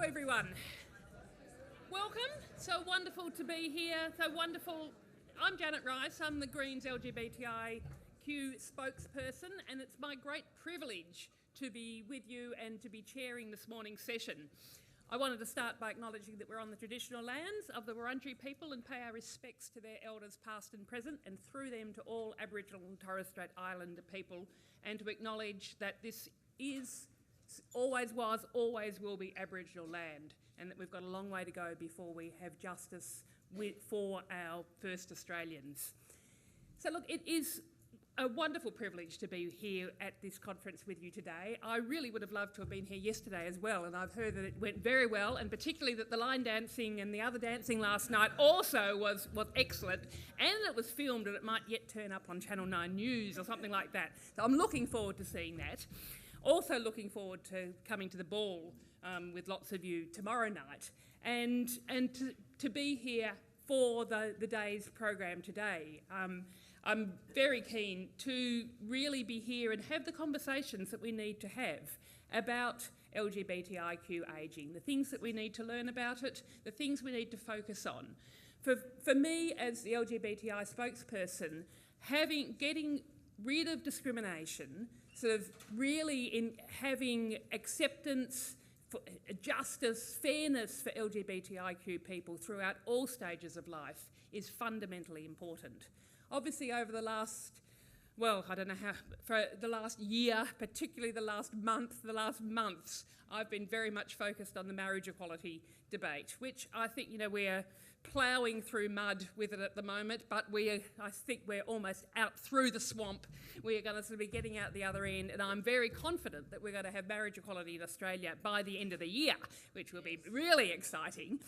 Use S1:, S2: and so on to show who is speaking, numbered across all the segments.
S1: everyone. Welcome. So wonderful to be here. So wonderful. I'm Janet Rice. I'm the Greens LGBTIQ spokesperson, and it's my great privilege to be with you and to be chairing this morning's session. I wanted to start by acknowledging that we're on the traditional lands of the Wurundjeri people and pay our respects to their elders past and present, and through them to all Aboriginal and Torres Strait Islander people, and to acknowledge that this is, always was, always will be Aboriginal land, and that we've got a long way to go before we have justice for our first Australians. So look, it is a wonderful privilege to be here at this conference with you today. I really would have loved to have been here yesterday as well, and I've heard that it went very well, and particularly that the line dancing and the other dancing last night also was excellent, and it was filmed and it might yet turn up on Channel 9 News or something like that. So I'm looking forward to seeing that. Also looking forward to coming to the ball with lots of you tomorrow night, and to be here for the day's program today. I'm very keen to really be here and have the conversations that we need to have about LGBTIQ ageing, the things that we need to learn about it, the things we need to focus on. For me, as the LGBTI spokesperson, getting rid of discrimination, sort of really in having acceptance, justice, fairness for LGBTIQ people throughout all stages of life is fundamentally important. Obviously, over the last, for the last year, particularly the last months, I've been very much focused on the marriage equality debate, which I think, we're ploughing through mud with it at the moment, but I think we're almost out through the swamp. We're going to sort of be getting out the other end, and I'm very confident that we're going to have marriage equality in Australia by the end of the year, which will be really exciting.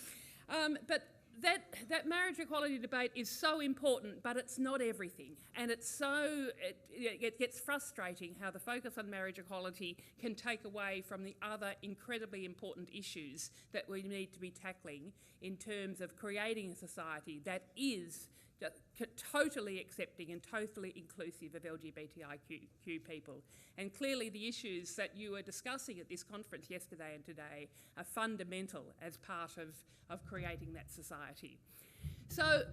S1: But that marriage equality debate is so important, but it's not everything. And it gets frustrating how the focus on marriage equality can take away from the other incredibly important issues that we need to be tackling in terms of creating a society that is totally accepting and totally inclusive of LGBTIQ people. And clearly the issues that you were discussing at this conference yesterday and today are fundamental as part of creating that society. So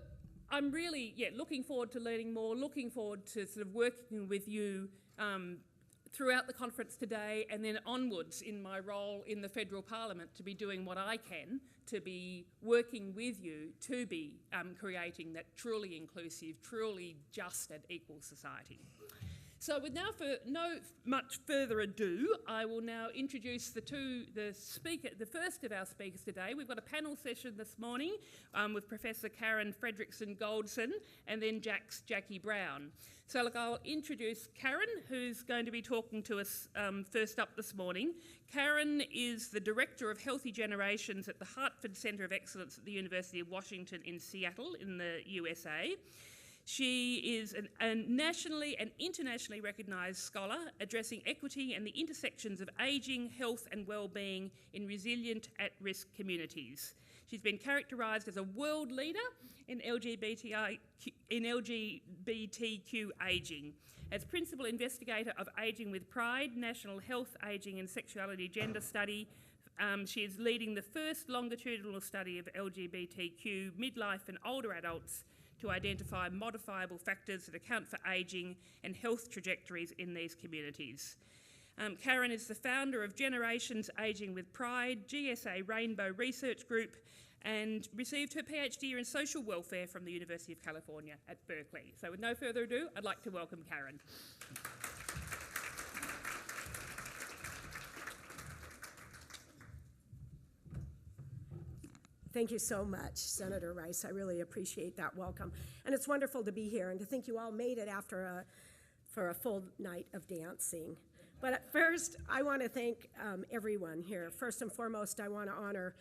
S1: I'm really, looking forward to learning more, looking forward to sort of working with you throughout the conference today and then onwards in my role in the Federal Parliament to be doing what I can to be working with you to be creating that truly inclusive, truly just and equal society. So with no much further ado, I will now introduce the first of our speakers today. We've got a panel session this morning with Professor Karen Fredriksen Goldsen and then Jackie Brown. So look, I'll introduce Karen, who's going to be talking to us first up this morning. Karen is the Director of Healthy Generations at the Hartford Centre of Excellence at the University of Washington in Seattle in the USA. She is a nationally and internationally recognised scholar addressing equity and the intersections of ageing, health and well-being in resilient at-risk communities. She's been characterised as a world leader in LGBTQ ageing. As Principal Investigator of Aging with Pride, National Health, Ageing and Sexuality Gender Study, she is leading the first longitudinal study of LGBTQ midlife and older adults to identify modifiable factors that account for ageing and health trajectories in these communities. Karen is the founder of Generations Aging with Pride, GSA Rainbow Research Group, and received her Ph.D. in social welfare from the University of California at Berkeley. So with no further ado, I'd like to welcome Karen.
S2: Thank you so much, Senator Rice. I really appreciate that welcome. And it's wonderful to be here and to think you all made it for a full night of dancing. But at first, I want to thank everyone here. First and foremost, I want to honor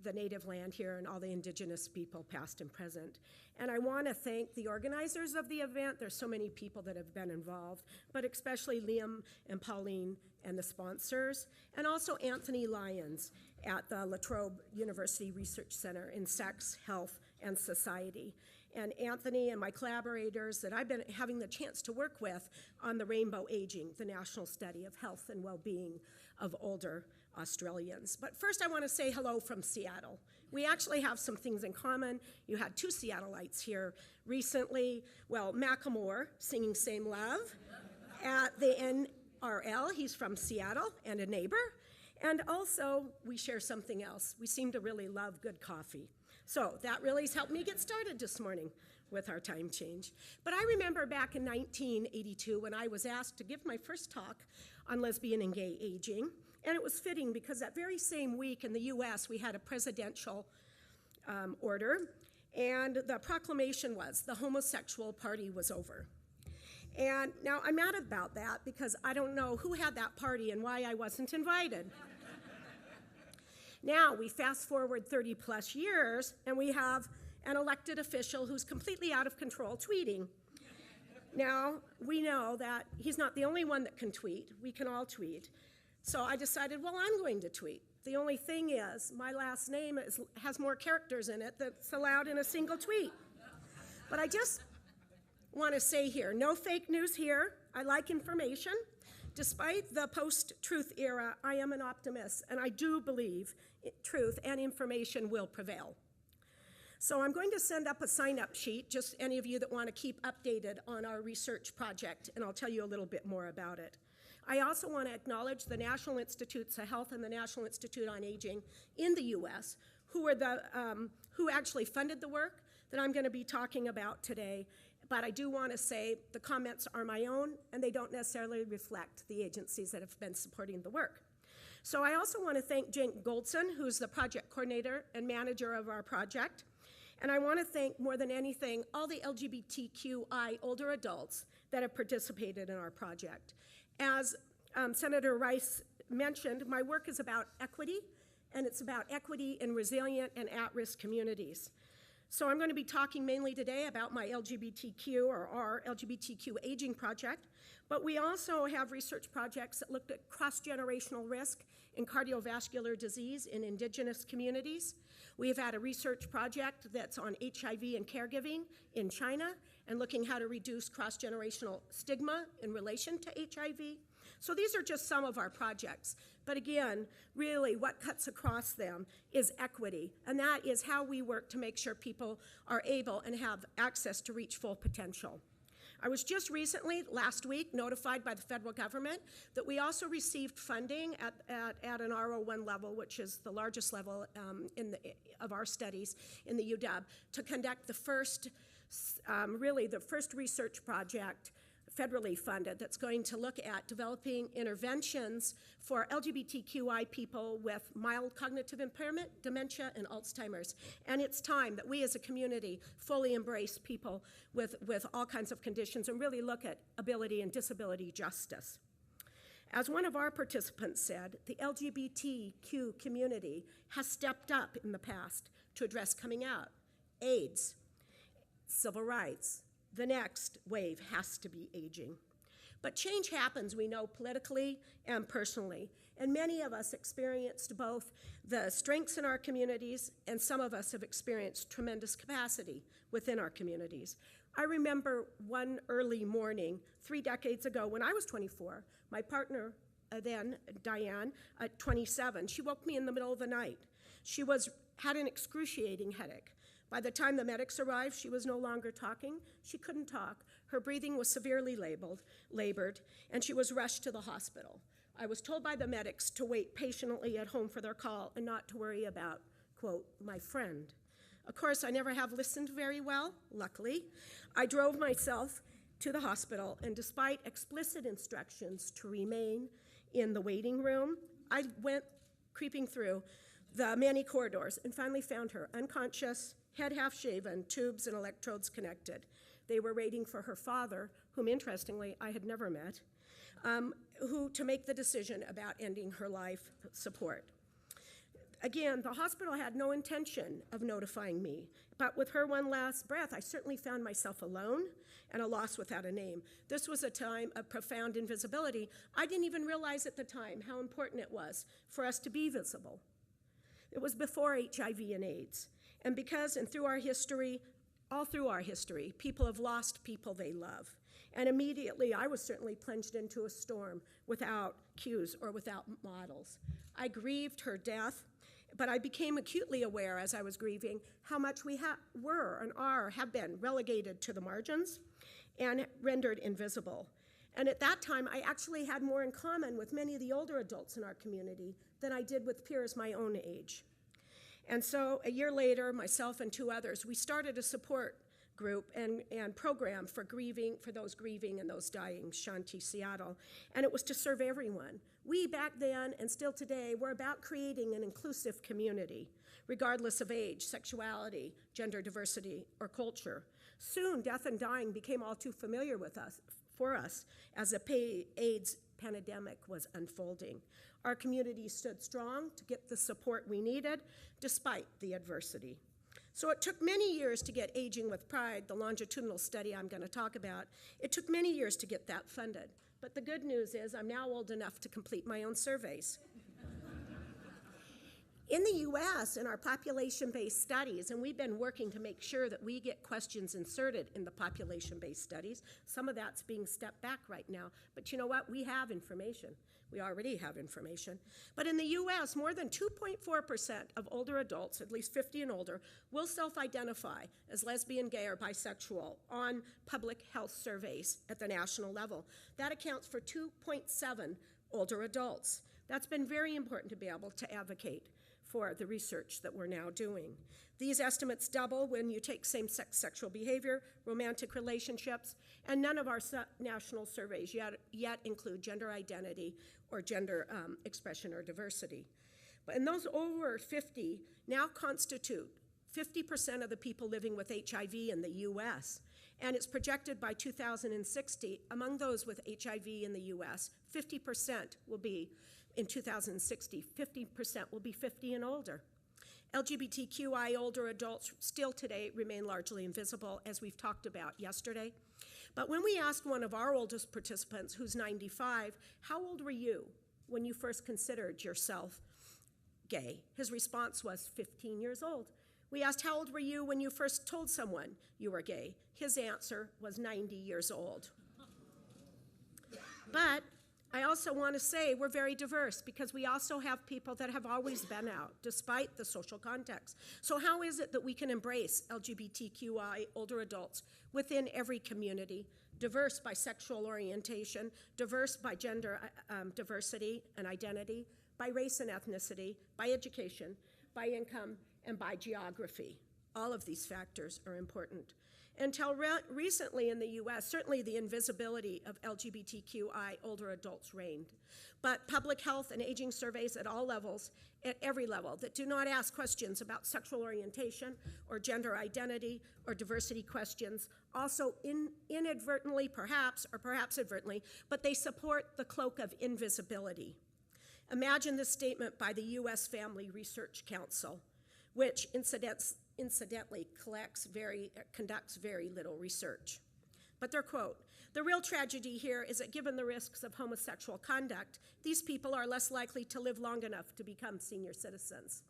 S2: the native land here and all the Indigenous people, past and present. And I want to thank the organizers of the event. There's so many people that have been involved, but especially Liam and Pauline and the sponsors, and also Anthony Lyons at the La Trobe University Research Center in Sex, Health, and Society. and Anthony and my collaborators that I've been having the chance to work with on the Rainbow Aging, the national study of health and well-being of older Australians. But first I want to say hello from Seattle. We actually have some things in common. You had two Seattleites here recently. Well, Macklemore singing Same Love at the NRL. He's from Seattle and a neighbor. And also, we share something else. We seem to really love good coffee. So that really has helped me get started this morning with our time change. But I remember back in 1982 when I was asked to give my first talk on lesbian and gay aging. And it was fitting because that very same week in the US, we had a presidential order. And the proclamation was the homosexual party was over. And now I'm mad about that because I don't know who had that party and why I wasn't invited. Now we fast forward 30 plus years and we have an elected official who's completely out of control tweeting. Now we know that he's not the only one that can tweet. We can all tweet. So I decided, well, I'm going to tweet. The only thing is my last name has more characters in it that's allowed in a single tweet. But I just want to say here, no fake news here. I like information. Despite the post-truth era, I am an optimist, and I do believe truth and information will prevail. So I'm going to send up a sign-up sheet, just any of you that want to keep updated on our research project, and I'll tell you a little bit more about it. I also want to acknowledge the National Institutes of Health and the National Institute on Aging in the U.S., who actually funded the work that I'm going to be talking about today. But I do want to say the comments are my own, and they don't necessarily reflect the agencies that have been supporting the work. So I also want to thank Jane Goldson, who's the project coordinator and manager of our project. And I want to thank, more than anything, all the LGBTQI older adults that have participated in our project. As Senator Rice mentioned, my work is about equity, and it's about equity in resilient and at-risk communities. So I'm going to be talking mainly today about my LGBTQ or our LGBTQ aging project, but we also have research projects that looked at cross-generational risk in cardiovascular disease in indigenous communities. We have had a research project that's on HIV and caregiving in China and looking how to reduce cross-generational stigma in relation to HIV. So these are just some of our projects. But again, really what cuts across them is equity, and that is how we work to make sure people are able and have access to reach full potential. I was just recently, last week, notified by the federal government that we also received funding at an R01 level, which is the largest level of our studies in the UW, to conduct the first research project federally funded that's going to look at developing interventions for LGBTQI people with mild cognitive impairment, dementia, and Alzheimer's. And it's time that we as a community fully embrace people with all kinds of conditions and really look at ability and disability justice. As one of our participants said, the LGBTQ community has stepped up in the past to address coming out, AIDS, civil rights. The next wave has to be aging. But change happens, we know, politically and personally. And many of us experienced both the strengths in our communities, and some of us have experienced tremendous capacity within our communities. I remember one early morning 3 decades ago when I was 24, my partner then, Diane, at 27, she woke me in the middle of the night. She had an excruciating headache. By the time the medics arrived, she was no longer talking. She couldn't talk. Her breathing was severely labored, and she was rushed to the hospital. I was told by the medics to wait patiently at home for their call and not to worry about, quote, my friend. Of course, I never have listened very well, luckily. I drove myself to the hospital, and despite explicit instructions to remain in the waiting room, I went creeping through the many corridors and finally found her unconscious, head half shaven, tubes and electrodes connected. They were waiting for her father, whom interestingly I had never met, to make the decision about ending her life support. Again, the hospital had no intention of notifying me, but with her one last breath, I certainly found myself alone and a loss without a name. This was a time of profound invisibility. I didn't even realize at the time how important it was for us to be visible. It was before HIV and AIDS. And because, and through our history, all through our history, people have lost people they love. And immediately, I was certainly plunged into a storm without cues or without models. I grieved her death, but I became acutely aware as I was grieving how much we were and have been relegated to the margins and rendered invisible. And at that time, I actually had more in common with many of the older adults in our community than I did with peers my own age. And so a year later, myself and 2 others, we started a support group and program for those grieving and those dying, Shanti, Seattle, and it was to serve everyone. We back then and still today were about creating an inclusive community, regardless of age, sexuality, gender diversity, or culture. Soon, death and dying became all too familiar for us as the AIDS pandemic was unfolding. Our community stood strong to get the support we needed, despite the adversity. So it took many years to get Aging with Pride, the longitudinal study I'm going to talk about. It took many years to get that funded. But the good news is I'm now old enough to complete my own surveys. In the US, in our population-based studies, and we've been working to make sure that we get questions inserted in the population-based studies, some of that's being stepped back right now. But you know what? We have information. We already have information. But in the US, more than 2.4% of older adults, at least 50 and older, will self-identify as lesbian, gay, or bisexual on public health surveys at the national level. That accounts for 2.7 older adults. That's been very important to be able to advocate for the research that we're now doing. These estimates double when you take same-sex sexual behavior, romantic relationships, and none of our national surveys yet include gender identity or gender expression or diversity. And those over 50 now constitute 50% of the people living with HIV in the US. And it's projected by 2060, among those with HIV in the US, 50% will be, in 2060, 50% will be 50 and older. LGBTQI older adults still today remain largely invisible, as we've talked about yesterday. But when we asked one of our oldest participants, who's 95, how old were you when you first considered yourself gay? His response was 15 years old. We asked, how old were you when you first told someone you were gay? His answer was 90 years old. But I also want to say we're very diverse because we also have people that have always been out, despite the social context. So how is it that we can embrace LGBTQI older adults within every community, diverse by sexual orientation, diverse by gender diversity and identity, by race and ethnicity, by education, by income, and by geography? All of these factors are important. Until recently in the US, certainly the invisibility of LGBTQI older adults reigned. But public health and aging surveys at all levels, at every level, that do not ask questions about sexual orientation or gender identity or diversity questions, also inadvertently perhaps, or perhaps advertently, but they support the cloak of invisibility. Imagine this statement by the US Family Research Council, which incidentally conducts very little research. But their quote, "The real tragedy here is that given the risks of homosexual conduct, these people are less likely to live long enough to become senior citizens."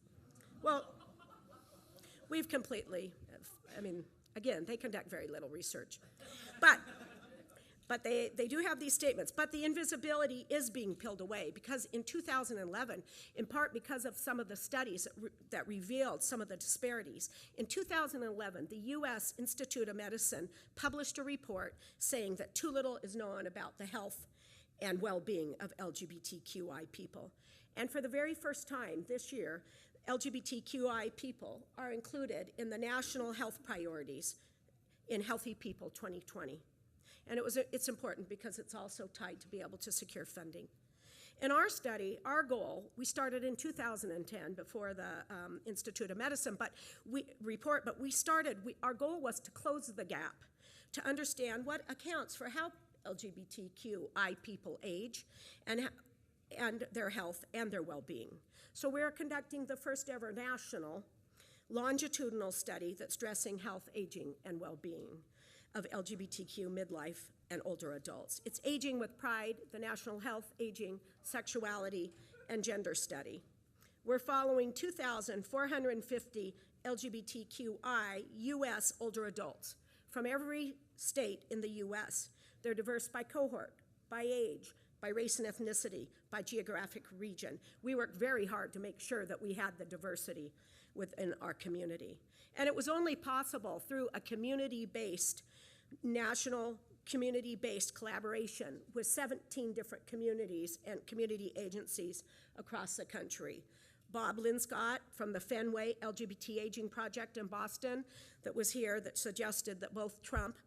S2: Well, we've completely, again, they conduct very little research. But they do have these statements. But the invisibility is being peeled away because in 2011, in part because of some of the studies that revealed some of the disparities, in 2011, the US Institute of Medicine published a report saying that too little is known about the health and well-being of LGBTQI people. And for the very first time this year, LGBTQI people are included in the National Health Priorities in Healthy People 2020. And it's important because it's also tied to be able to secure funding. In our study, our goal, we started in 2010 before the Institute of Medicine, our goal was to close the gap, to understand what accounts for how LGBTQI people age and their health and their well-being. So we're conducting the first ever national longitudinal study that's addressing health, aging, and well-being of LGBTQ midlife and older adults. It's Aging with Pride, the National Health, Aging, Sexuality, and Gender Study. We're following 2,450 LGBTQI U.S. older adults from every state in the U.S. They're diverse by cohort, by age, by race and ethnicity, by geographic region. We worked very hard to make sure that we had the diversity within our community. And it was only possible through a community-based, national community-based collaboration with 17 different communities and community agencies across the country. Bob Linscott from the Fenway LGBT Aging Project in Boston that was here that suggested that both Trump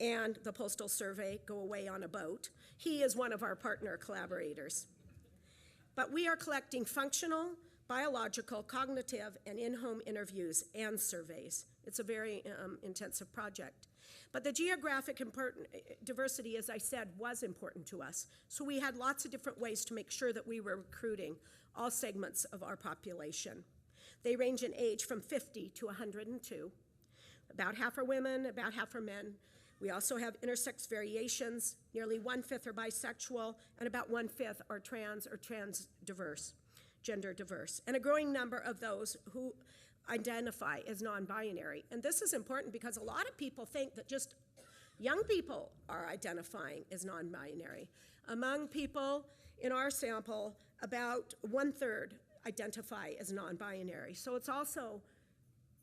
S2: and the Postal Survey go away on a boat. He is one of our partner collaborators. But we are collecting functional, biological, cognitive, and in-home interviews and surveys. It's a very intensive project. But the geographic diversity, as I said, was important to us. So we had lots of different ways to make sure that we were recruiting all segments of our population. They range in age from 50 to 102. About half are women, about half are men. We also have intersex variations. Nearly 1/5 are bisexual, and about 1/5 are trans or trans-diverse, gender diverse, and a growing number of those who identify as non-binary. And this is important because a lot of people think that just young people are identifying as non-binary. Among people in our sample, about 1/3 identify as non-binary. So it's also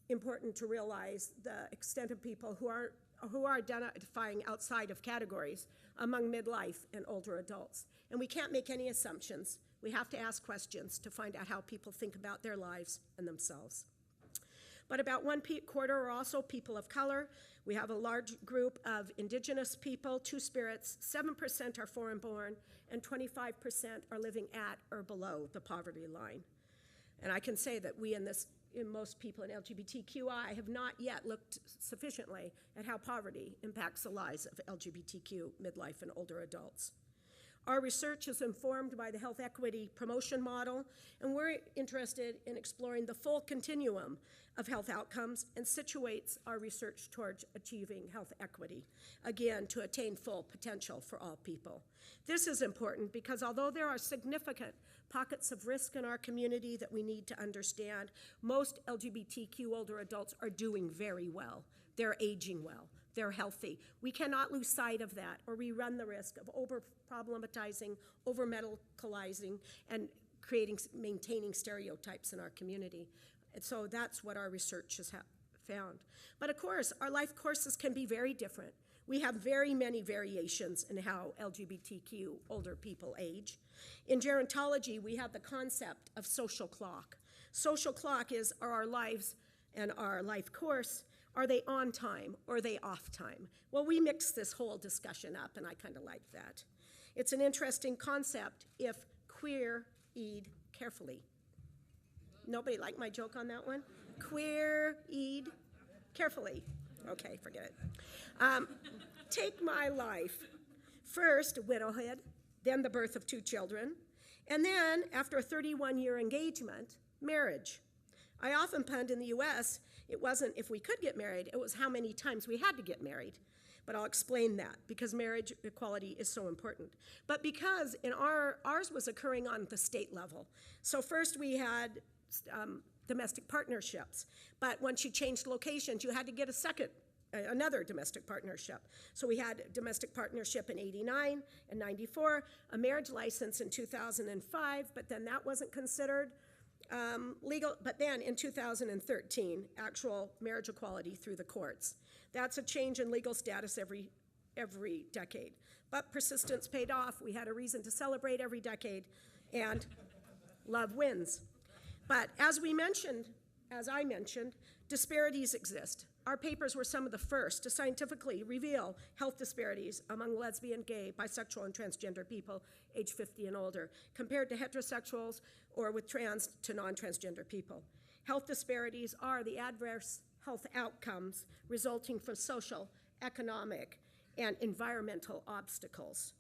S2: important to realize the extent of people who are identifying outside of categories among midlife and older adults. And we can't make any assumptions. We have to ask questions to find out how people think about their lives and themselves. But about 1/4 are also people of color. We have a large group of indigenous people, two-spirits, 7% are foreign-born, and 25% are living at or below the poverty line. And I can say that we in most people in LGBTQI have not yet looked sufficiently at how poverty impacts the lives of LGBTQ midlife and older adults. Our research is informed by the health equity promotion model, and we're interested in exploring the full continuum of health outcomes and situates our research towards achieving health equity, again, to attain full potential for all people. This is important because although there are significant pockets of risk in our community that we need to understand, most LGBTQ older adults are doing very well. They're aging well. They're healthy. We cannot lose sight of that, or we run the risk of over-problematizing, over-medicalizing, and maintaining stereotypes in our community. And so that's what our research has found. But of course, our life courses can be very different. We have very many variations in how LGBTQ older people age. In gerontology, we have the concept of social clock. Social clock are our lives and our life course. Are they on time or are they off time? Well, we mix this whole discussion up, and I kind of like that. It's an interesting concept if queer-ed carefully. Nobody liked my joke on that one? Queer-ed carefully. Okay, forget it. Take my life. First, widowhood, then the birth of 2 children, and then, after a 31-year engagement, marriage. I often punned in the US, it wasn't if we could get married, it was how many times we had to get married. But I'll explain that because marriage equality is so important. But because ours was occurring on the state level. So first we had domestic partnerships, but once you changed locations, you had to get another domestic partnership. So we had domestic partnership in '89 and '94, a marriage license in 2005, but then that wasn't considered legal. But then in 2013, actual marriage equality through the courts. That's a change in legal status every decade. But persistence paid off. We had a reason to celebrate every decade, and love wins. But as I mentioned, disparities exist. Our papers were some of the first to scientifically reveal health disparities among lesbian, gay, bisexual, and transgender people age 50 and older, compared to heterosexuals or with trans to non-transgender people. Health disparities are the adverse health outcomes resulting from social, economic, and environmental obstacles.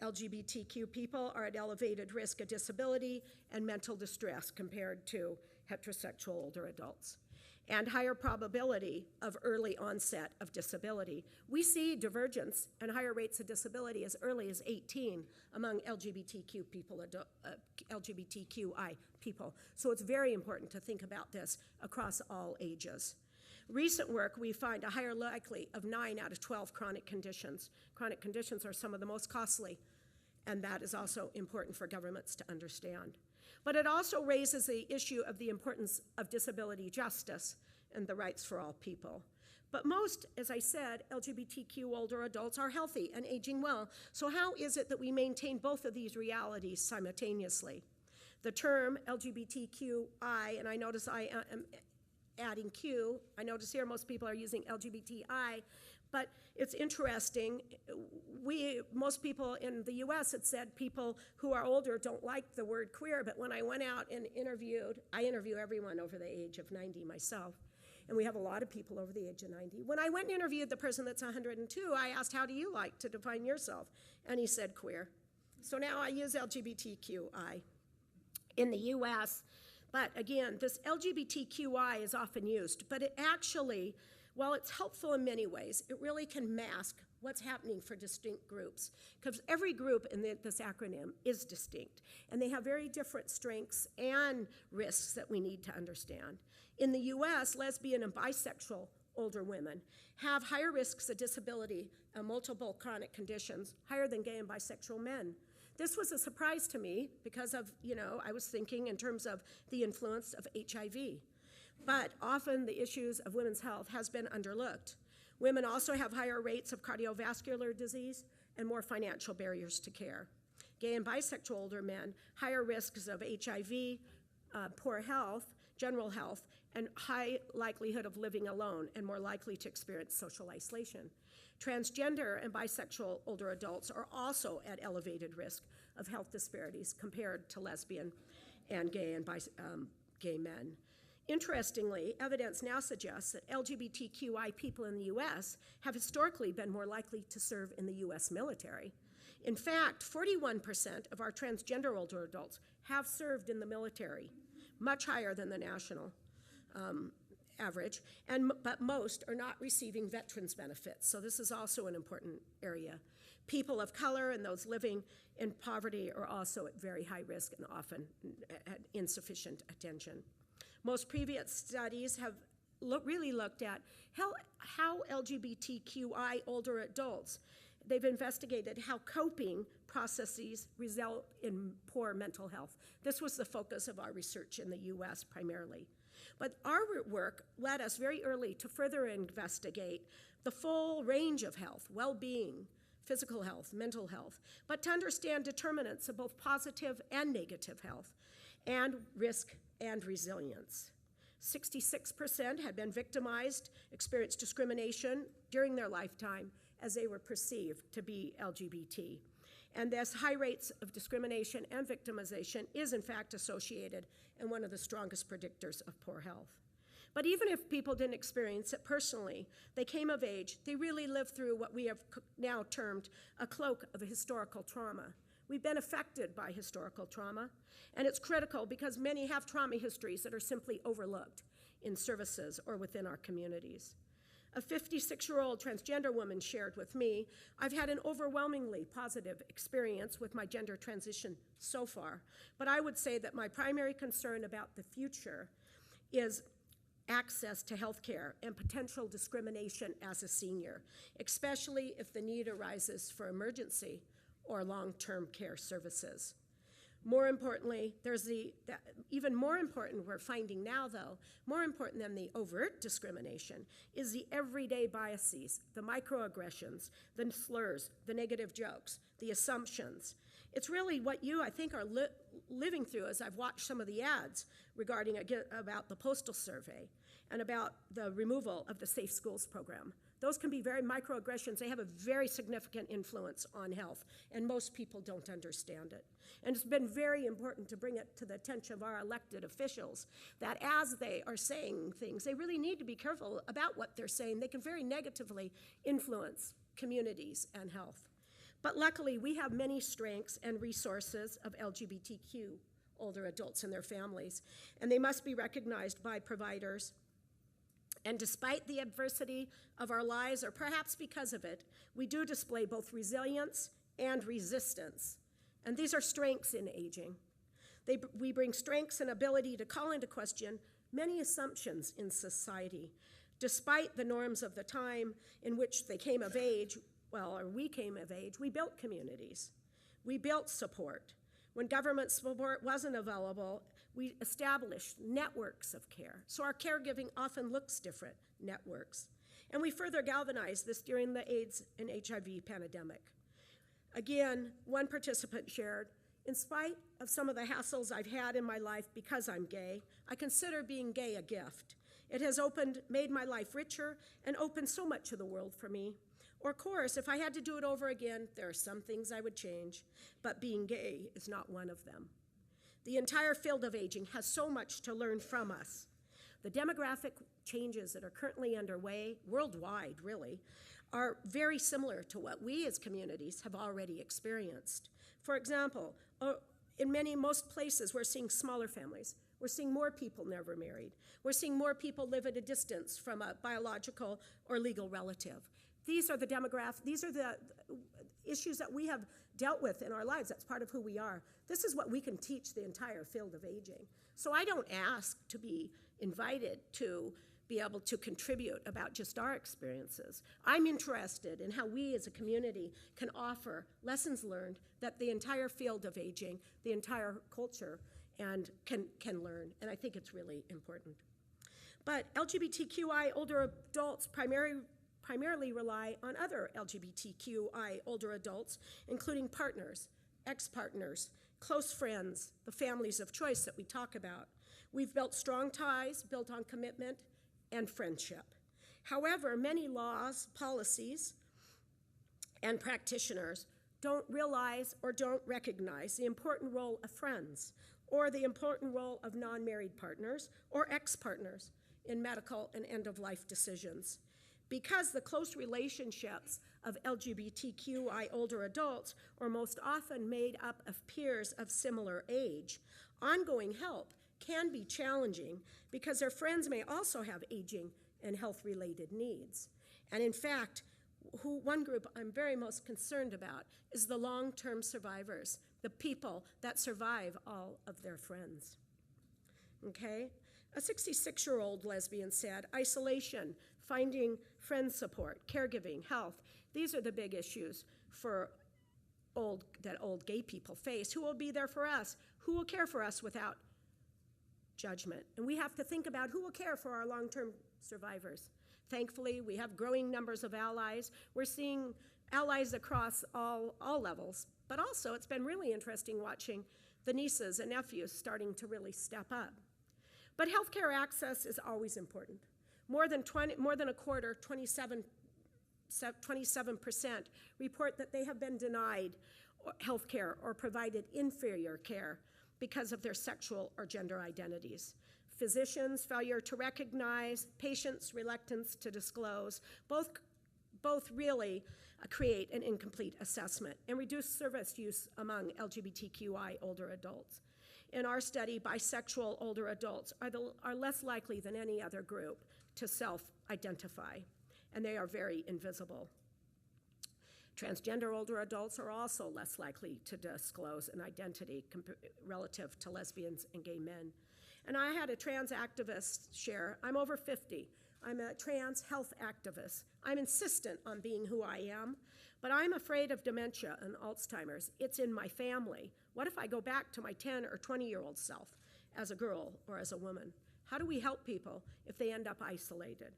S2: LGBTQ people are at elevated risk of disability and mental distress compared to heterosexual older adults. and higher probability of early onset of disability. We see divergence and higher rates of disability as early as 18 among LGBTQ people, LGBTQI people. So it's very important to think about this across all ages. Recent work, we find a higher likely of 9 out of 12 chronic conditions. Chronic conditions are some of the most costly, and that is also important for governments to understand. But it also raises the issue of the importance of disability justice and the rights for all people. But most, as I said, LGBTQ older adults are healthy and aging well. So how is it that we maintain both of these realities simultaneously? The term LGBTQI, and I notice I am adding Q. I notice here most people are using LGBTI, but it's interesting. Most people in the US had said people who are older don't like the word queer, but when I went out and I interview everyone over the age of 90 myself, and we have a lot of people over the age of 90. When I went and interviewed the person that's 102, I asked, how do you like to define yourself? And he said queer. So now I use LGBTQI in the US. But again, this LGBTQI is often used, but it actually, while it's helpful in many ways, it really can mask what's happening for distinct groups, because every group in this acronym is distinct, and they have very different strengths and risks that we need to understand. In the US, lesbian and bisexual older women have higher risks of disability and multiple chronic conditions, higher than gay and bisexual men. This was a surprise to me because of, I was thinking in terms of the influence of HIV. But often the issues of women's health has been underlooked. Women also have higher rates of cardiovascular disease and more financial barriers to care. Gay and bisexual older men, higher risks of HIV, poor health, general health, and high likelihood of living alone and more likely to experience social isolation. Transgender and bisexual older adults are also at elevated risk of health disparities compared to lesbian and gay and gay men. Interestingly, evidence now suggests that LGBTQI people in the US have historically been more likely to serve in the US military. In fact, 41% of our transgender older adults have served in the military, much higher than the national average, but most are not receiving veterans benefits, so this is also an important area. People of color and those living in poverty are also at very high risk and often at insufficient attention. Most previous studies have really looked at how LGBTQI older adults, they've investigated how coping processes result in poor mental health. This was the focus of our research in the US primarily. But our work led us very early to further investigate the full range of health, well-being, physical health, mental health, but to understand determinants of both positive and negative health, and risk and resilience. 66% had been victimized, experienced discrimination during their lifetime as they were perceived to be LGBT. And this high rates of discrimination and victimization is in fact associated and one of the strongest predictors of poor health. But even if people didn't experience it personally, they came of age, they really lived through what we have now termed a cloak of a historical trauma. We've been affected by historical trauma, and it's critical because many have trauma histories that are simply overlooked in services or within our communities. A 56-year-old transgender woman shared with me, I've had an overwhelmingly positive experience with my gender transition so far, but I would say that my primary concern about the future is access to health care and potential discrimination as a senior, especially if the need arises for emergency or long-term care services. More importantly, even more important we're finding now though, more important than the overt discrimination is the everyday biases, the microaggressions, the slurs, the negative jokes, the assumptions. It's really what you, I think, are living through as I've watched some of the ads regarding about the postal survey and about the removal of the Safe Schools program. Those can be very microaggressions. They have a very significant influence on health, and most people don't understand it. And it's been very important to bring it to the attention of our elected officials that as they are saying things, they really need to be careful about what they're saying. They can very negatively influence communities and health. But luckily, we have many strengths and resources of LGBTQ older adults and their families, and they must be recognized by providers And despite the adversity of our lives, or perhaps because of it, we do display both resilience and resistance. And these are strengths in aging. We bring strengths and ability to call into question many assumptions in society. Despite the norms of the time in which they came of age, or we came of age, we built communities. We built support. When government support wasn't available, we established networks of care. So our caregiving often looks different, networks. And we further galvanized this during the AIDS and HIV pandemic. Again, one participant shared, in spite of some of the hassles I've had in my life because I'm gay, I consider being gay a gift. It has made my life richer and opened so much of the world for me. Or, of course, if I had to do it over again, there are some things I would change, but being gay is not one of them. The entire field of aging has so much to learn from us. The demographic changes that are currently underway, worldwide really, are very similar to what we as communities have already experienced. For example, in most places, we're seeing smaller families. We're seeing more people never married. We're seeing more people live at a distance from a biological or legal relative. These are the issues that we have dealt with in our lives. That's part of who we are. This is what we can teach the entire field of aging. So I don't ask to be invited to be able to contribute about just our experiences. I'm interested in how we as a community can offer lessons learned that the entire field of aging, the entire culture, and can learn, and I think it's really important. But LGBTQI older adults primarily rely on other LGBTQI older adults, including partners, ex-partners, close friends, the families of choice that we talk about. We've built strong ties built on commitment and friendship. However, many laws, policies, and practitioners don't realize or don't recognize the important role of friends or the important role of non-married partners or ex-partners in medical and end-of-life decisions. Because the close relationships of LGBTQI older adults are most often made up of peers of similar age, ongoing help can be challenging because their friends may also have aging and health-related needs. And in fact, one group I'm very most concerned about is the long-term survivors, the people that survive all of their friends. Okay? A 66-year-old lesbian said, isolation, finding friend support, caregiving, health, these are the big issues that old gay people face. Who will be there for us? Who will care for us without judgment? And we have to think about who will care for our long-term survivors. Thankfully, we have growing numbers of allies. We're seeing allies across all levels, but also it's been really interesting watching the nieces and nephews starting to really step up. But healthcare access is always important. More than a quarter, 27% report that they have been denied healthcare or provided inferior care because of their sexual or gender identities. Physicians' failure to recognize, patients' reluctance to disclose, both really create an incomplete assessment and reduce service use among LGBTQI older adults. In our study, bisexual older adults are less likely than any other group to self-identify, and they are very invisible. Transgender older adults are also less likely to disclose an identity relative to lesbians and gay men. And I had a trans activist share, I'm over 50. I'm a trans health activist. I'm insistent on being who I am, but I'm afraid of dementia and Alzheimer's. It's in my family. What if I go back to my 10 or 20-year-old self as a girl or as a woman? How do we help people if they end up isolated?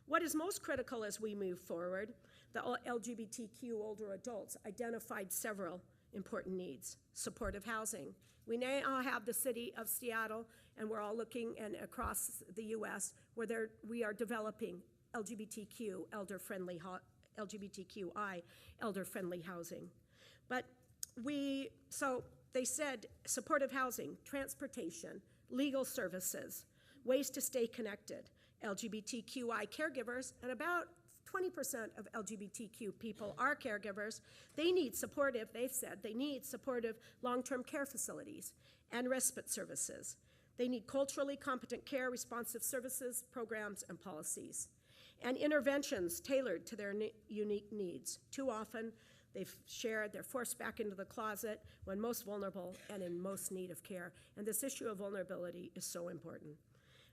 S2: What is most critical as we move forward, the LGBTQ older adults identified several important needs. Supportive housing. We now have the city of Seattle, and we're all looking and across the US, where we are developing LGBTQI elder-friendly housing. But so they said supportive housing, transportation, legal services, ways to stay connected, LGBTQI caregivers, and about 20% of LGBTQ people are caregivers. They've said they need supportive long-term care facilities and respite services. They need culturally competent care, responsive services, programs, and policies, and interventions tailored to their unique needs. Too often, they've shared, they're forced back into the closet when most vulnerable and in most need of care. And this issue of vulnerability is so important.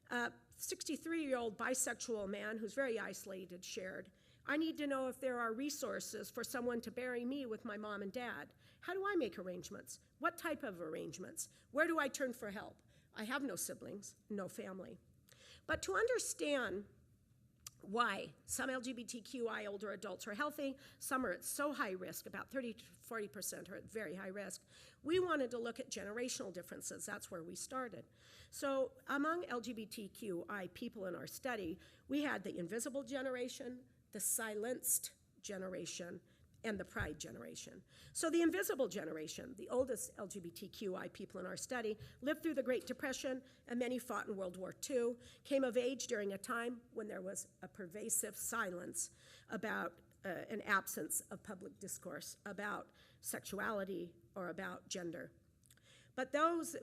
S2: A 63-year-old bisexual man who's very isolated shared, "I need to know if there are resources for someone to bury me with my mom and dad. How do I make arrangements? What type of arrangements? Where do I turn for help? I have no siblings, no family." But to understand why some LGBTQI older adults are healthy, some are at so high risk, about 30 to 40% are at very high risk, we wanted to look at generational differences. That's where we started. So among LGBTQI people in our study, we had the invisible generation, the silenced generation, and the pride generation. So the invisible generation, the oldest LGBTQI people in our study, lived through the Great Depression, and many fought in World War II, came of age during a time when there was a pervasive silence about an absence of public discourse about sexuality or about gender. But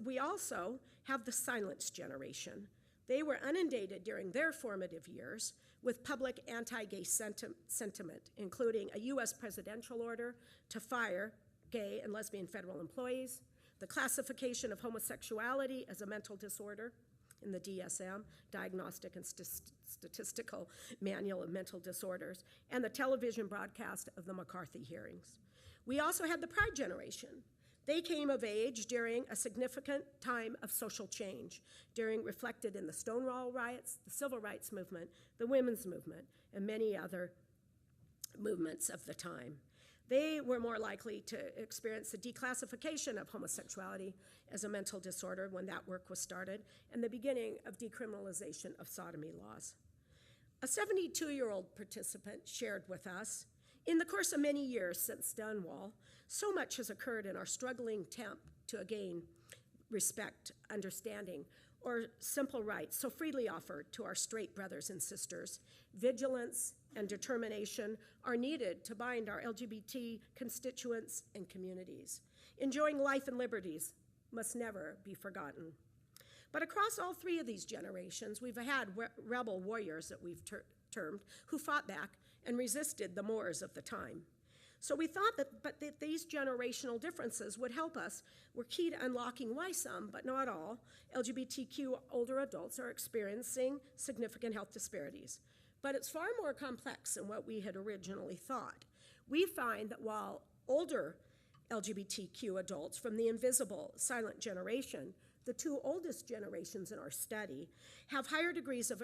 S2: we also have the silenced generation. They were inundated during their formative years with public anti-gay sentiment, including a U.S. presidential order to fire gay and lesbian federal employees, the classification of homosexuality as a mental disorder in the DSM, Diagnostic and Statistical Manual of Mental Disorders, and the television broadcast of the McCarthy hearings. We also had the pride generation. They came of age during a significant time of social change, reflected in the Stonewall riots, the Civil Rights Movement, the Women's Movement, and many other movements of the time. They were more likely to experience the declassification of homosexuality as a mental disorder when that work was started, and the beginning of decriminalization of sodomy laws. A 72-year-old participant shared with us, "In the course of many years since Stonewall, so much has occurred in our struggling attempt to gain respect, understanding, or simple rights so freely offered to our straight brothers and sisters. Vigilance and determination are needed to bind our LGBT constituents and communities. Enjoying life and liberties must never be forgotten." But across all three of these generations, we've had rebel warriors that we've termed who fought back and resisted the mores of the time. So we thought that these generational differences would help us, were key to unlocking why some, but not all, LGBTQ older adults are experiencing significant health disparities. But it's far more complex than what we had originally thought. We find that while older LGBTQ adults from the invisible, silent generation, the two oldest generations in our study, have higher degrees of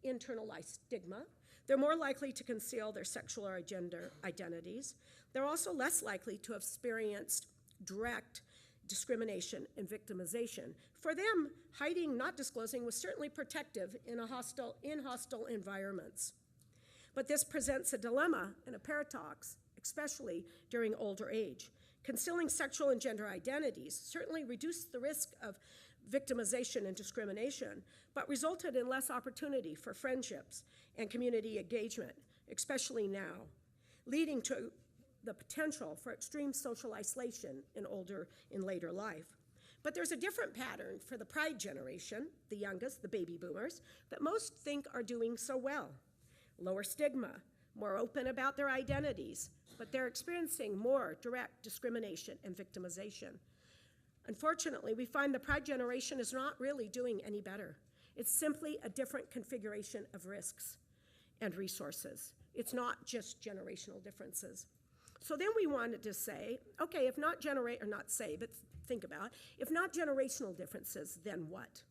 S2: internalized stigma, they're more likely to conceal their sexual or gender identities. They're also less likely to have experienced direct discrimination and victimization. For them, hiding, not disclosing, was certainly protective in hostile environments. But this presents a dilemma and a paradox, especially during older age. Concealing sexual and gender identities certainly reduced the risk of victimization and discrimination, but resulted in less opportunity for friendships and community engagement, especially now, leading to the potential for extreme social isolation in later life. But there's a different pattern for the pride generation, the youngest, the baby boomers, that most think are doing so well. Lower stigma, more open about their identities, but they're experiencing more direct discrimination and victimization. Unfortunately, we find the pride generation is not really doing any better. It's simply a different configuration of risks and resources. It's not just generational differences. So then we wanted to say, okay, if not think about, if not generational differences, then what?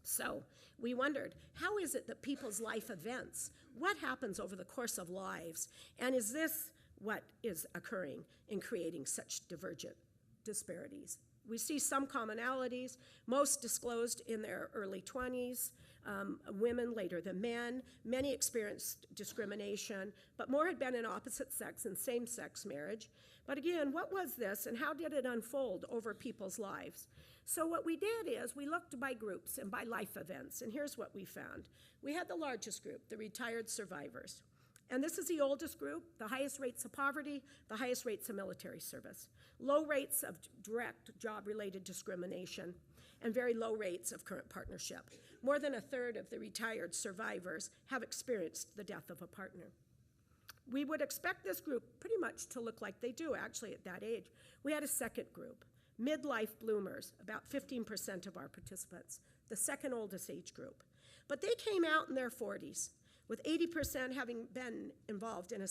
S2: So we wondered, how is it that people's life events, what happens over the course of lives, and is this what is occurring in creating such divergent disparities? We see some commonalities, most disclosed in their early 20s, women later than men. Many experienced discrimination, but more had been in opposite sex and same-sex marriage. But again, what was this and how did it unfold over people's lives? So what we did is we looked by groups and by life events, and here's what we found. We had the largest group, the retired survivors. And this is the oldest group, the highest rates of poverty, the highest rates of military service, low rates of direct job-related discrimination, and very low rates of current partnership. More than a third of the retired survivors have experienced the death of a partner. We would expect this group pretty much to look like they do actually at that age. We had a second group, Midlife Bloomers, about 15% of our participants, the second oldest age group. But they came out in their 40s, with 80% having been involved in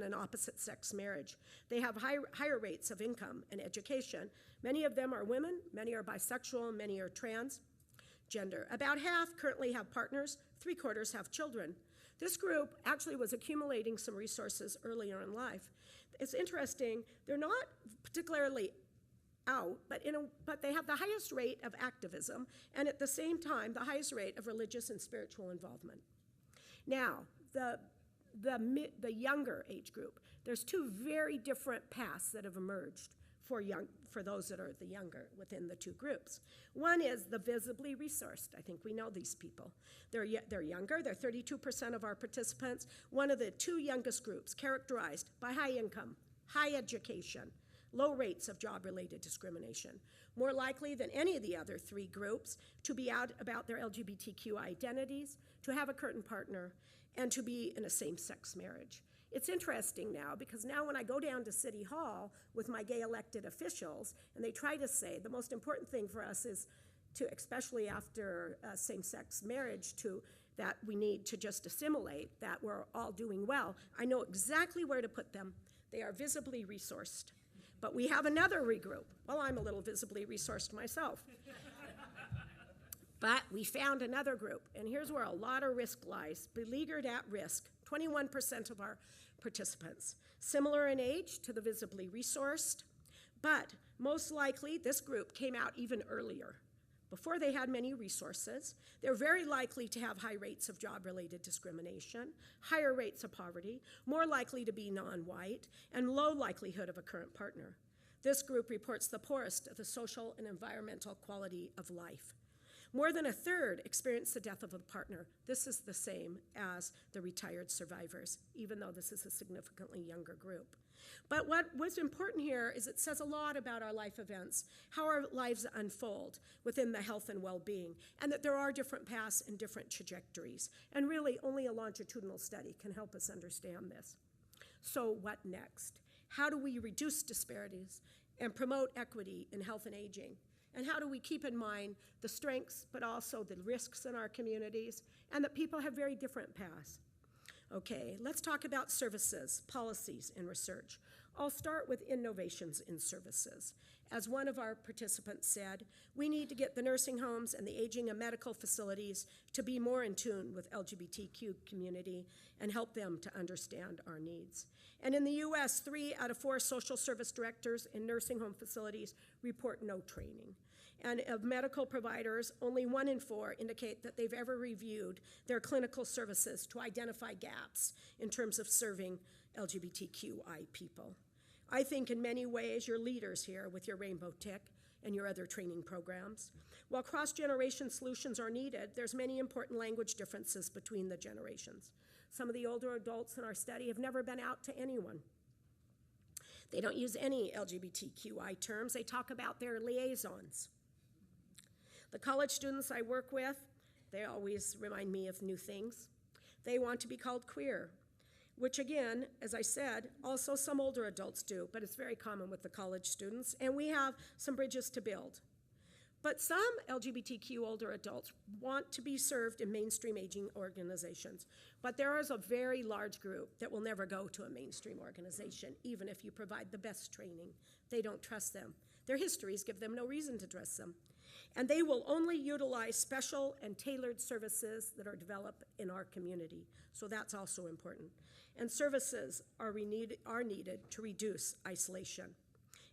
S2: an opposite-sex marriage. They have higher rates of income and education. Many of them are women, many are bisexual, many are transgender. About half currently have partners, 3/4 have children. This group actually was accumulating some resources earlier in life. It's interesting, they're not particularly out, but they have the highest rate of activism, and at the same time, the highest rate of religious and spiritual involvement. Now, the younger age group, there's two very different paths that have emerged for those that are the younger within the two groups. One is the visibly resourced. I think we know these people. They're younger, they're 32% of our participants. One of the two youngest groups, characterized by high income, high education, low rates of job-related discrimination, more likely than any of the other three groups to be out about their LGBTQ identities, to have a current partner, and to be in a same-sex marriage. It's interesting now because now when I go down to City Hall with my gay elected officials and they try to say the most important thing for us is to, especially after same-sex marriage, that we need to just assimilate, that we're all doing well, I know exactly where to put them. They are visibly resourced. But we have another regroup. Well, I'm a little visibly resourced myself. But we found another group, and here's where a lot of risk lies. Beleaguered at risk, 21% of our participants. Similar in age to the visibly resourced, but most likely this group came out even earlier. Before they had many resources, they're very likely to have high rates of job-related discrimination, higher rates of poverty, more likely to be non-white, and low likelihood of a current partner. This group reports the poorest of the social and environmental quality of life. More than a third experienced the death of a partner. This is the same as the retired survivors, even though this is a significantly younger group. But what was important here is it says a lot about our life events, how our lives unfold within the health and well-being, and that there are different paths and different trajectories. And really, only a longitudinal study can help us understand this. So what next? How do we reduce disparities and promote equity in health and aging? And how do we keep in mind the strengths, but also the risks in our communities, and that people have very different paths? Okay, let's talk about services, policies, and research. I'll start with innovations in services. As one of our participants said, we need to get the nursing homes and the aging and medical facilities to be more in tune with LGBTQ community and help them to understand our needs. And in the US, 3 out of 4 social service directors in nursing home facilities report no training. And of medical providers, only 1 in 4 indicate that they've ever reviewed their clinical services to identify gaps in terms of serving LGBTQI people. I think in many ways you're leaders here with your Rainbow Tick and your other training programs. While cross-generation solutions are needed, there's many important language differences between the generations. Some of the older adults in our study have never been out to anyone. They don't use any LGBTQI terms. They talk about their liaisons. The college students I work with, they always remind me of new things. They want to be called queer, which again, as I said, also some older adults do, but it's very common with the college students, and we have some bridges to build. But some LGBTQ older adults want to be served in mainstream aging organizations, but there is a very large group that will never go to a mainstream organization, even if you provide the best training. They don't trust them. Their histories give them no reason to trust them. And they will only utilize special and tailored services that are developed in our community. So that's also important. And services are needed to reduce isolation.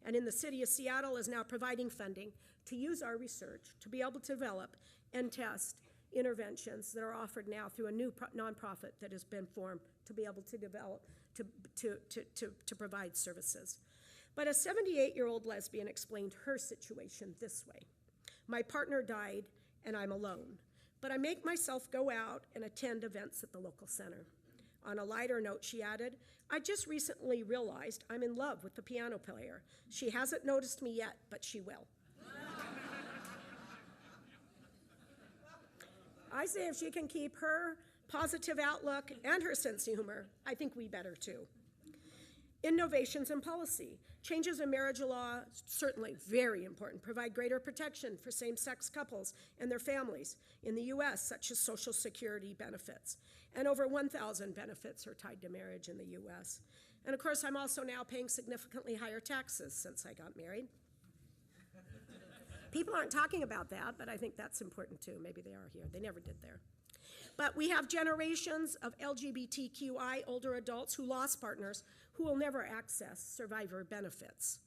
S2: And in the city of Seattle is now providing funding to use our research to be able to develop and test interventions that are offered now through a new nonprofit that has been formed to be able to develop, to provide services. But a 78-year-old lesbian explained her situation this way. My partner died, and I'm alone, but I make myself go out and attend events at the local center. On a lighter note, she added, I just recently realized I'm in love with the piano player. She hasn't noticed me yet, but she will. I say if she can keep her positive outlook and her sense of humor, I think we better too. Innovations in policy. Changes in marriage law, certainly very important, provide greater protection for same-sex couples and their families in the U.S., such as Social Security benefits. And over 1,000 benefits are tied to marriage in the U.S. And of course, I'm also now paying significantly higher taxes since I got married. People aren't talking about that, but I think that's important too. Maybe they are here. They never did there. But we have generations of LGBTQI older adults who lost partners who will never access survivor benefits.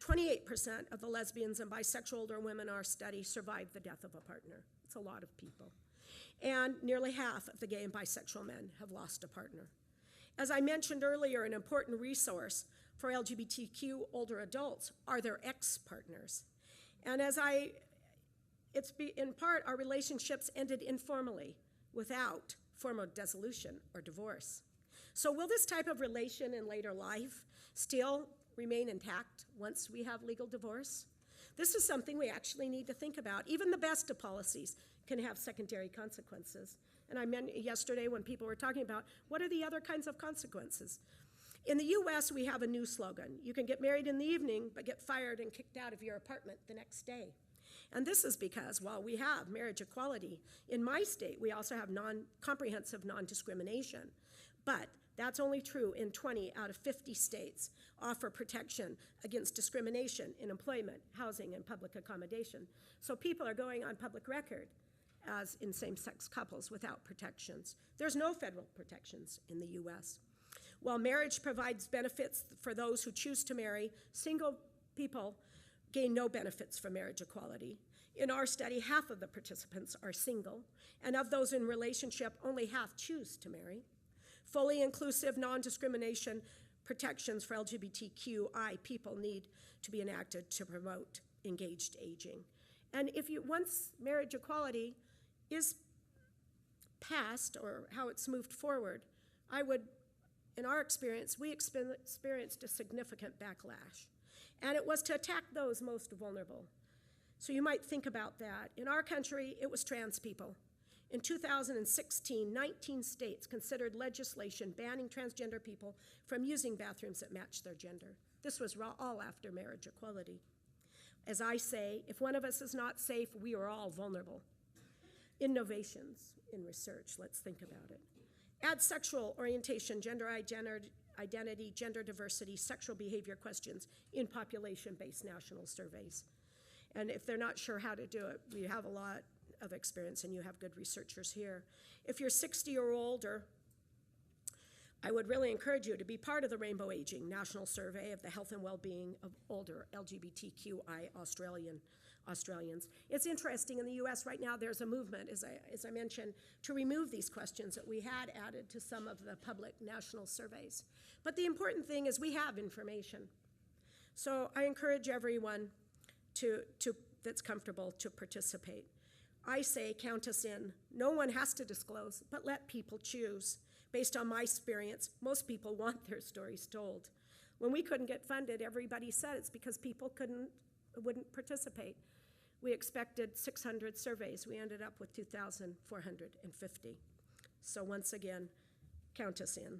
S2: 28% of the lesbians and bisexual older women in our study survived the death of a partner. It's a lot of people. And nearly half of the gay and bisexual men have lost a partner. As I mentioned earlier, an important resource for LGBTQ older adults are their ex-partners. And in part, our relationships ended informally without formal dissolution or divorce. So will this type of relation in later life still remain intact once we have legal divorce? This is something we actually need to think about. Even the best of policies can have secondary consequences. And I meant yesterday when people were talking about what are the other kinds of consequences. In the US, we have a new slogan. You can get married in the evening, but get fired and kicked out of your apartment the next day. And this is because while we have marriage equality, in my state, we also have comprehensive non-discrimination. But that's only true in 20 out of 50 states offer protection against discrimination in employment, housing, and public accommodation. So people are going on public record as in same-sex couples without protections. There's no federal protections in the US. While marriage provides benefits for those who choose to marry, single people gain no benefits from marriage equality. In our study, half of the participants are single, and of those in relationship, only half choose to marry. Fully inclusive non-discrimination protections for LGBTQI people need to be enacted to promote engaged aging. And once marriage equality is passed, or how it's moved forward, in our experience, we experienced a significant backlash. And it was to attack those most vulnerable. So you might think about that. In our country, it was trans people. In 2016, 19 states considered legislation banning transgender people from using bathrooms that match their gender. This was all after marriage equality. As I say, if one of us is not safe, we are all vulnerable. Innovations in research, let's think about it. Add sexual orientation, gender identity, gender diversity, sexual behavior questions in population-based national surveys. And if they're not sure how to do it, we have a lot of experience, and you have good researchers here. If you're 60 or older, I would really encourage you to be part of the Rainbow Aging National Survey of the Health and Well-Being of Older LGBTQI Australians. It's interesting, in the US right now, there's a movement, as I mentioned, to remove these questions that we had added to some of the public national surveys. But the important thing is we have information. So I encourage everyone that's comfortable to participate. I say count us in. No one has to disclose, but let people choose. Based on my experience, most people want their stories told. When we couldn't get funded, everybody said it's because people wouldn't participate. We expected 600 surveys. We ended up with 2,450. So once again, count us in.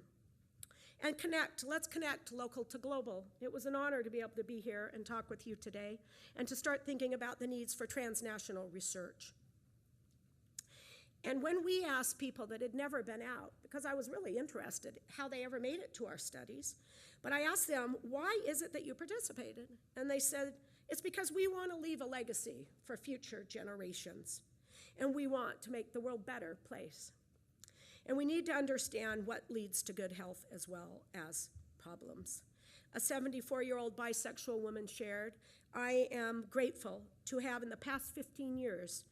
S2: And connect. Let's connect local to global. It was an honor to be able to be here and talk with you today and to start thinking about the needs for transnational research. And when we asked people that had never been out, because I was really interested how they ever made it to our studies, but I asked them, why is it that you participated? And they said, it's because we want to leave a legacy for future generations, and we want to make the world a better place. And we need to understand what leads to good health as well as problems. A 74-year-old bisexual woman shared, I am grateful to have in the past 15 years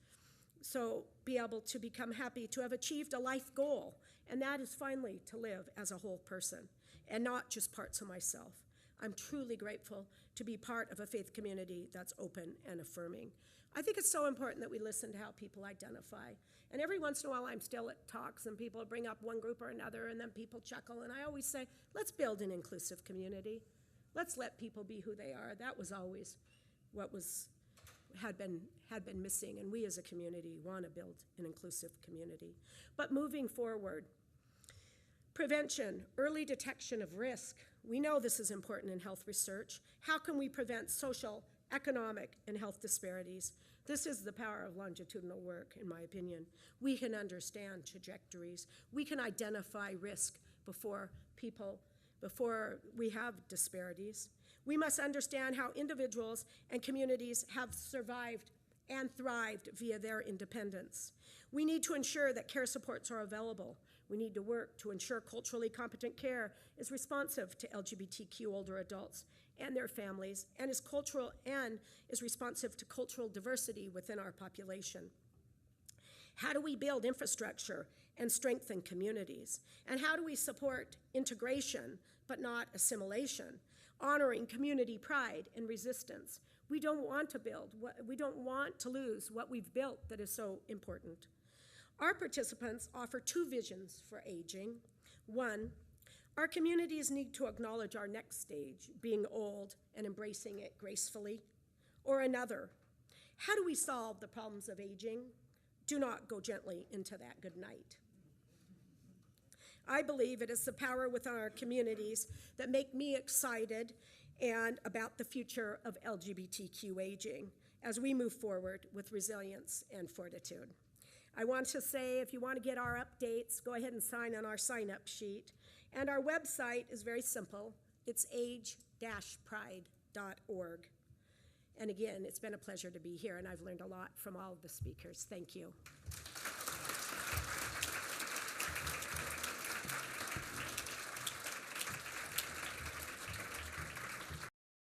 S2: be able to become happy, to have achieved a life goal, and that is finally to live as a whole person and not just parts of myself. I'm truly grateful to be part of a faith community that's open and affirming. I think it's so important that we listen to how people identify. And every once in a while I'm still at talks and people bring up one group or another and then people chuckle, and I always say, let's build an inclusive community. Let's let people be who they are. That was always had been missing, and we as a community want to build an inclusive community. But moving forward, prevention, early detection of risk. We know this is important in health research. How can we prevent social, economic, and health disparities? This is the power of longitudinal work, in my opinion. We can understand trajectories. We can identify risk before we have disparities. We must understand how individuals and communities have survived and thrived via their independence. We need to ensure that care supports are available. We need to work to ensure culturally competent care is responsive to LGBTQ older adults and their families, and is responsive to cultural diversity within our population. How do we build infrastructure and strengthen communities? And how do we support integration, but not assimilation, honoring community pride and resistance? We don't want to lose what we've built that is so important. Our participants offer two visions for aging. One, our communities need to acknowledge our next stage, being old and embracing it gracefully. Or another, how do we solve the problems of aging? Do not go gently into that good night. I believe it is the power within our communities that make me excited and about the future of LGBTQ aging as we move forward with resilience and fortitude. I want to say, if you want to get our updates, go ahead and sign on our sign-up sheet. And our website is very simple. It's age-pride.org. And again, it's been a pleasure to be here, and I've learned a lot from all of the speakers. Thank you.